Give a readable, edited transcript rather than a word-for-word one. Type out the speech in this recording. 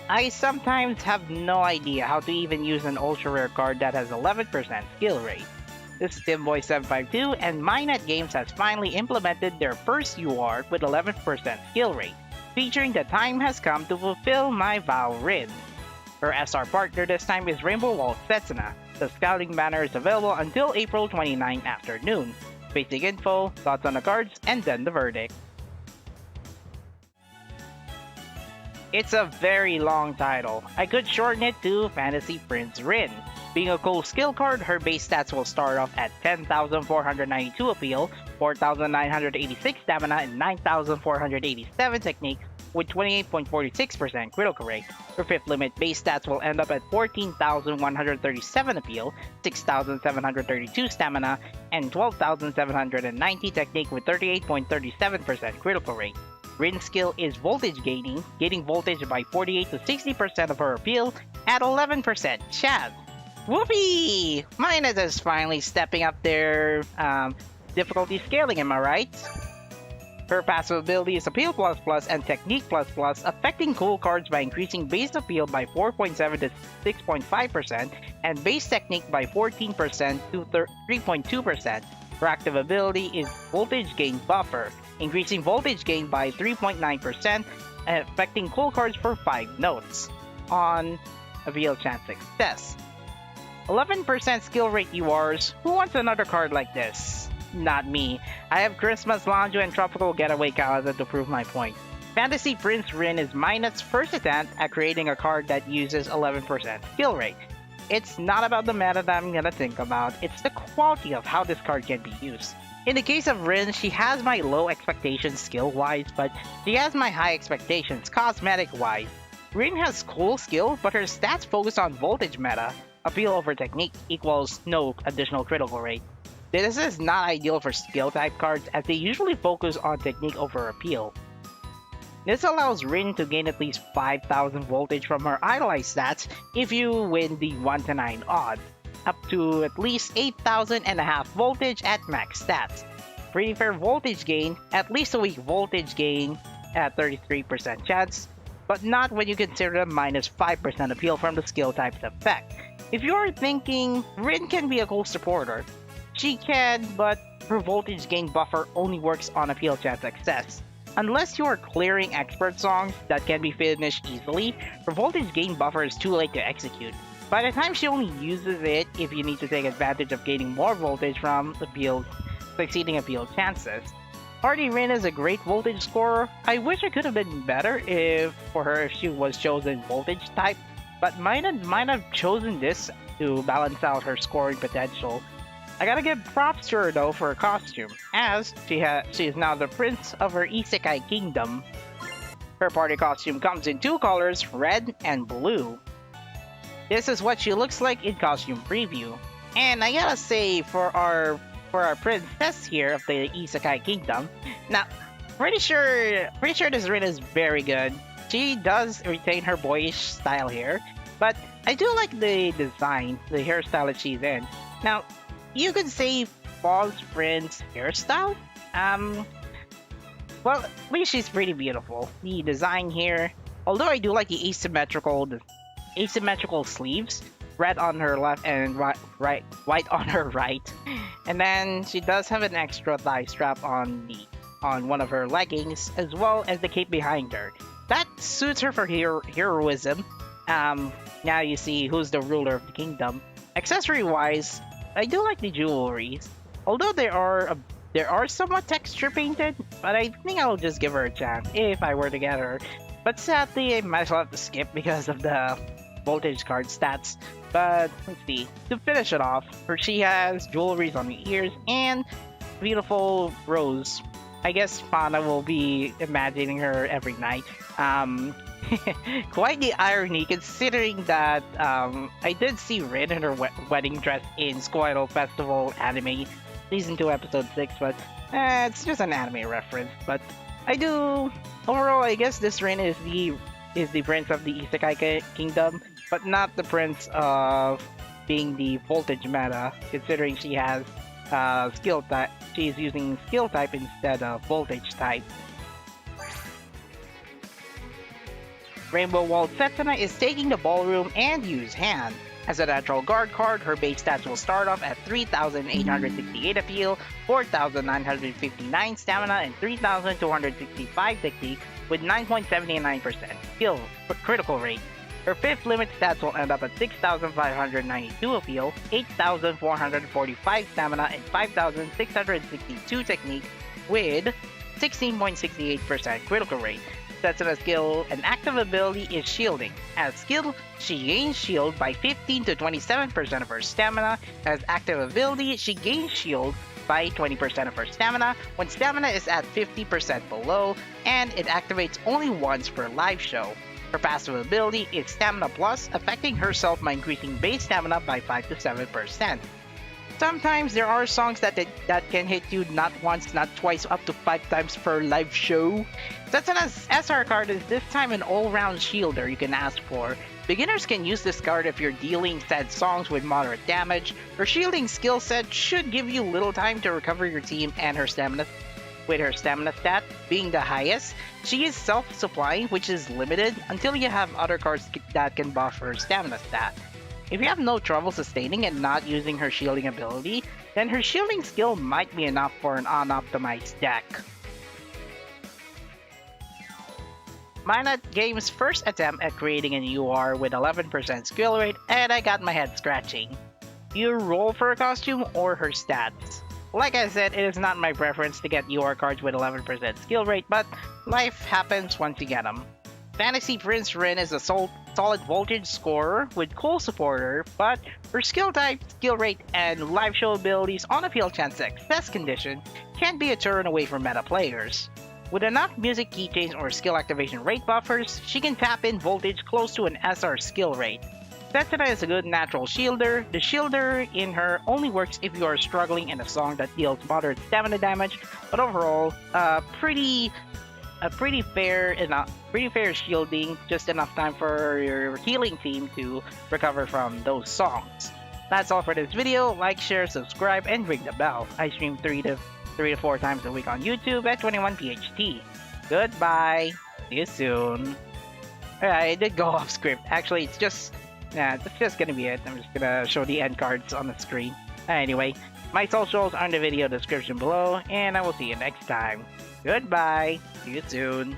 I sometimes have no idea how to even use an ultra rare card that has 11% skill rate. This is TinBoy752, and Minat Games has finally implemented their first UR with 11% skill rate, featuring the time has come to fulfill my vow Rin. Her SR partner this time is Rainbow Wall Setsuna. The scouting banner is available until April 29 afternoon. Basic info, thoughts on the cards, and then the verdict. It's a very long title. I could shorten it to Fantasy Prince Rin. Being a cool skill card, her base stats will start off at 10,492 appeal, 4,986 stamina, and 9,487 technique with 28.46% critical rate. Her 5th limit base stats will end up at 14,137 appeal, 6,732 stamina, and 12,790 technique with 38.37% critical rate. Rin's skill is voltage gaining, gaining voltage by 48 to 60% of her appeal at 11% chance. Whoopee! Minus is finally stepping up their difficulty scaling, am I right? Her passive ability is Appeal++ and Technique++, affecting cool cards by increasing base appeal by 4.7 to 6.5% and base technique by 14% to 3.2%. Her active ability is Voltage Gain Buffer, increasing voltage gain by 3.9% and affecting cool cards for 5 notes on Appeal Chance Success. 11% skill rate URs. Who wants another card like this? Not me. I have Christmas Lonjo and Tropical Getaway Kawaza to prove my point. Fantasy Prince Rin is Minat's first attempt at creating a card that uses 11% skill rate. It's not about the meta that I'm gonna think about, it's the quality of how this card can be used. In the case of Rin, she has my low expectations skill-wise, but she has my high expectations cosmetic-wise. Rin has cool skill, but her stats focus on voltage meta. Appeal over technique equals no additional critical rate. This is not ideal for skill type cards as they usually focus on technique over appeal. This allows Rin to gain at least 5,000 voltage from her idolized stats if you win the 1 to 9 odds, up to at least 8,500 voltage at max stats. Pretty fair voltage gain, at least a weak voltage gain at 33% chance, but not when you consider the minus 5% appeal from the skill type's effect. If you're thinking Rin can be a cool supporter, she can, but her voltage gain buffer only works on appeal chance success. Unless you are clearing expert songs that can be finished easily, her voltage gain buffer is too late to execute. By the time she only uses it if you need to take advantage of gaining more voltage from appeals, succeeding appeal chances. Hardy Rin is a great voltage scorer. I wish it could have been better if she was chosen voltage type, but might have chosen this to balance out her scoring potential. I gotta give props to her though for her costume, as she is now the prince of her isekai kingdom. Her party costume comes in 2 colors, red and blue. This is what she looks like in costume preview. And I gotta say, for our princess here of the isekai kingdom, now pretty sure this Rin is very good. She does retain her boyish style here, but I do like the design, the hairstyle that she's in. Now, you could say false Prince hairstyle? Well, at least she's pretty beautiful. The design here, although I do like the asymmetrical sleeves, red on her left and white on her right. And then she does have an extra thigh strap on one of her leggings, as well as the cape behind her. That suits her for heroism. Now you see who's the ruler of the kingdom. Accessory-wise, I do like the jewelries, although they are somewhat texture painted, but I think I'll just give her a chance if I were to get her. But sadly, I might as well have to skip because of the voltage card stats. But let's see, to finish it off, she has jewelries on the ears and beautiful rose. I guess Fauna will be imagining her every night. Quite the irony, considering that I did see Rin in her wedding dress in Squirtle Festival anime, season 2 episode 6, but it's just an anime reference. But overall, I guess this Rin is the prince of the Isekai Kingdom, but not the prince of being the voltage meta, considering she has skill type. She's using skill type instead of voltage type. Rainbow Walled Setsuna is taking the ballroom and use hand. As a natural guard card, her base stats will start off at 3,868 appeal, 4,959 stamina, and 3,265 technique with 9.79% skill critical rate. Her 5th limit stats will end up at 6,592 appeal, 8,445 stamina, and 5,662 technique with 16.68% critical rate. Setsuna's skill and active ability is shielding. As skill, she gains shield by 15 to 27% of her stamina. As active ability, she gains shield by 20% of her stamina when stamina is at 50% below, and it activates only once per live show. Her passive ability is Stamina Plus, affecting herself by increasing base stamina by 5 to 7%. Sometimes there are songs that can hit you not once, not twice, up to 5 times per live show. Setsuna's SR card is this time an all-round shielder you can ask for. Beginners can use this card if you're dealing said songs with moderate damage. Her shielding skill set should give you little time to recover your team and her stamina. With her stamina stat being the highest, she is self-supplying, which is limited until you have other cards that can buff her stamina stat. If you have no trouble sustaining and not using her shielding ability, then her shielding skill might be enough for an unoptimized deck. Minot Game's first attempt at creating an UR with 11% skill rate, and I got my head scratching. Do you roll for a costume or her stats? Like I said, it is not my preference to get UR cards with 11% skill rate, but life happens once you get them. Fantasy Prince Rin is a solid voltage scorer with cool supporter, but her skill type, skill rate, and live show abilities on a field chance success condition can be a turn away from meta players. With enough music keychains or skill activation rate buffers, she can tap in voltage close to an SR skill rate. Setsuna is a good natural shielder. The shielder in her only works if you are struggling in a song that deals moderate stamina damage, but overall, pretty fair shielding, just enough time for your healing team to recover from those songs. That's all for this video. Like, share, subscribe, and ring the bell. I stream 3 to 4 times a week on YouTube at 21PHT. Goodbye. See you soon. Alright, I did go off script. Actually, it's just gonna be it. I'm just gonna show the end cards on the screen. Anyway, my socials are in the video description below, and I will see you next time. Goodbye. See you soon.